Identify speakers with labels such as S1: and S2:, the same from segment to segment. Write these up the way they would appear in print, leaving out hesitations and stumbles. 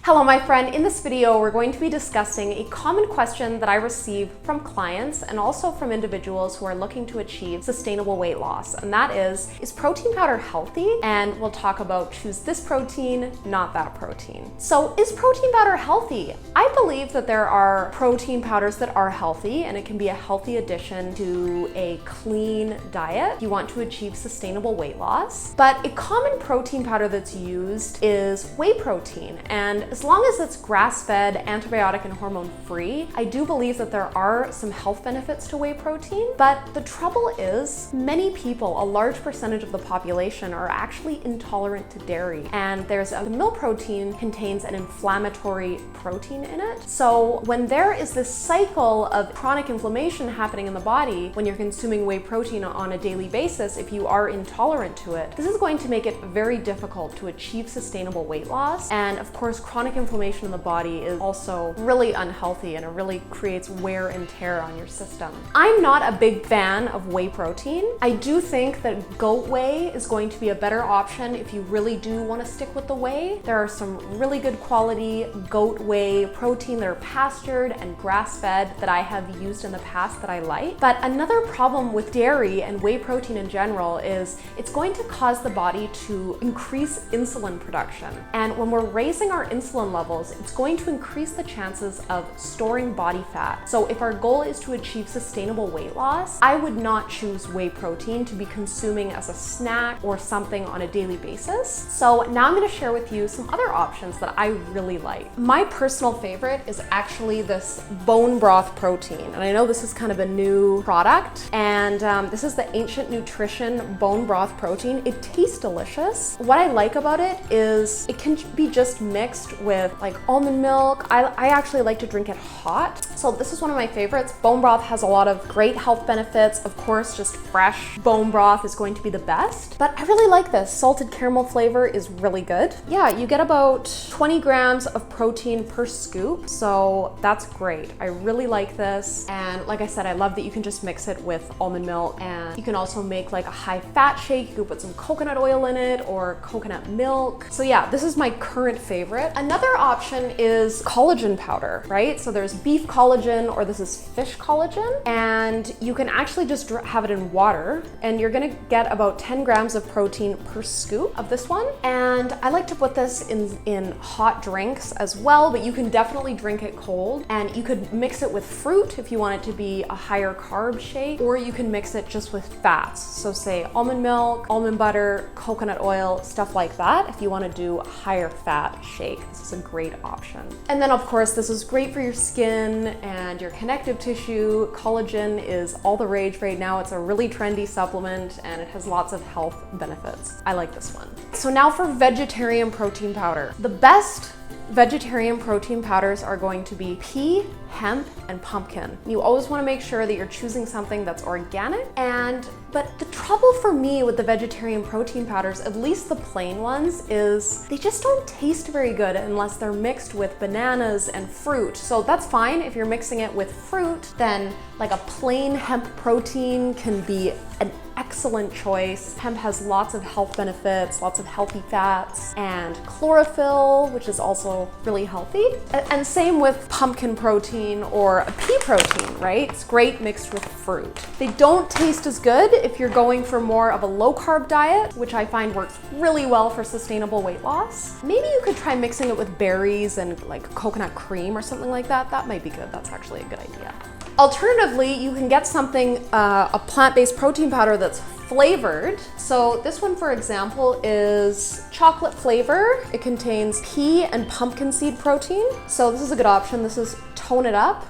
S1: Hello, my friend. In this video, we're going to be discussing a common question that I receive from clients and also from individuals who are looking to achieve sustainable weight loss. And that is protein powder healthy? And we'll talk about choose this protein, not that protein. So is protein powder healthy? I believe that there are protein powders that are healthy and it can be a healthy addition to a clean diet if you want to achieve sustainable weight loss. But a common protein powder that's used is whey protein. And as long as it's grass-fed, antibiotic and hormone-free, I do believe that there are some health benefits to whey protein. But the trouble is, many people, a large percentage of the population, are actually intolerant to dairy. And the milk protein contains an inflammatory protein in it. So when there is this cycle of chronic inflammation happening in the body, when you're consuming whey protein on a daily basis, if you are intolerant to it, this is going to make it very difficult to achieve sustainable weight loss. And of course, chronic inflammation in the body is also really unhealthy and it really creates wear and tear on your system. I'm not a big fan of whey protein. I do think that goat whey is going to be a better option if you really do want to stick with the whey. There are some really good quality goat whey protein that are pastured and grass-fed that I have used in the past that I like. But another problem with dairy and whey protein in general is it's going to cause the body to increase insulin production. And when we're raising our insulin levels, it's going to increase the chances of storing body fat. So if our goal is to achieve sustainable weight loss, I would not choose whey protein to be consuming as a snack or something on a daily basis. So now I'm going to share with you some other options that I really like. My personal favorite is actually this bone broth protein. And I know this is kind of a new product, and this is the Ancient Nutrition bone broth protein. It tastes delicious. What I like about it is it can be just mixed with like almond milk. I actually like to drink it hot. So this is one of my favorites. Bone broth has a lot of great health benefits. Of course, just fresh bone broth is going to be the best. But I really like this. Salted caramel flavor is really good. Yeah, you get about 20 grams of protein per scoop. So that's great. I really like this. And like I said, I love that you can just mix it with almond milk, and you can also make like a high fat shake. You could put some coconut oil in it or coconut milk. So yeah, this is my current favorite. Another option is collagen powder, right? So there's beef collagen, or this is fish collagen, and you can actually just have it in water, and you're gonna get about 10 grams of protein per scoop of this one. And I like to put this in hot drinks as well, but you can definitely drink it cold, and you could mix it with fruit if you want it to be a higher carb shake, or you can mix it just with fats. So say almond milk, almond butter, coconut oil, stuff like that if you want to do a higher fat shake. This is a great option. And then of course, this is great for your skin and your connective tissue. Collagen is all the rage right now. It's a really trendy supplement and it has lots of health benefits. I like this one. So now for vegetarian protein powder. The best vegetarian protein powders are going to be pea, hemp, and pumpkin. You always want to make sure that you're choosing something that's organic. But the trouble for me with the vegetarian protein powders, at least the plain ones, is they just don't taste very good unless they're mixed with bananas and fruit. So that's fine if you're mixing it with fruit, then like a plain hemp protein can be an excellent choice. Hemp has lots of health benefits, lots of healthy fats, and chlorophyll, which is also really healthy. And same with pumpkin protein or a pea protein, right? It's great mixed with fruit. They don't taste as good if you're going for more of a low carb diet, which I find works really well for sustainable weight loss. Maybe you could try mixing it with berries and like coconut cream or something like that. That might be good. That's actually a good idea. Alternatively, you can get something, a plant-based protein powder that's flavored. So this one, for example, is chocolate flavor. It contains pea and pumpkin seed protein. So this is a good option. This is Tone It Up,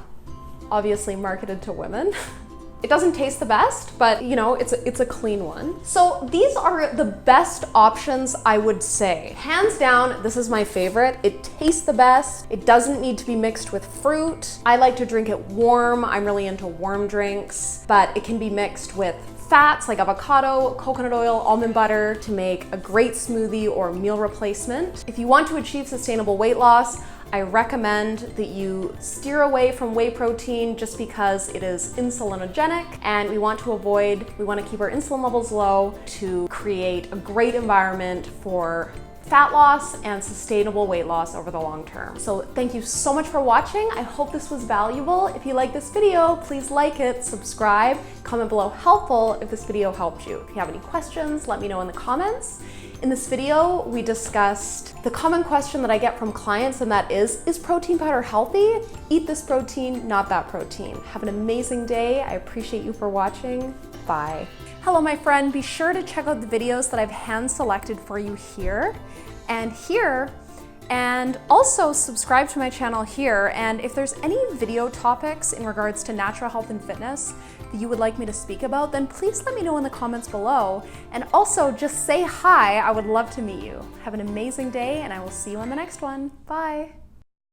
S1: obviously marketed to women. It doesn't taste the best, but you know, it's a clean one. So these are the best options, I would say. Hands down, this is my favorite. It tastes the best. It doesn't need to be mixed with fruit. I like to drink it warm. I'm really into warm drinks, but it can be mixed with fats like avocado, coconut oil, almond butter to make a great smoothie or meal replacement. If you want to achieve sustainable weight loss, I recommend that you steer away from whey protein just because it is insulinogenic, and we want to keep our insulin levels low to create a great environment for fat loss and sustainable weight loss over the long term. So thank you so much for watching. I hope this was valuable. If you like this video, please like it, subscribe, comment below helpful if this video helped you. If you have any questions, let me know in the comments. In this video, we discussed the common question that I get from clients, and that is protein powder healthy? Eat this protein, not that protein. Have an amazing day. I appreciate you for watching. Bye. Hello, my friend. Be sure to check out the videos that I've hand selected for you here, and also subscribe to my channel here. And if there's any video topics in regards to natural health and fitness that you would like me to speak about, then please let me know in the comments below. And also just say hi. I would love to meet you. Have an amazing day, and I will see you on the next one. Bye.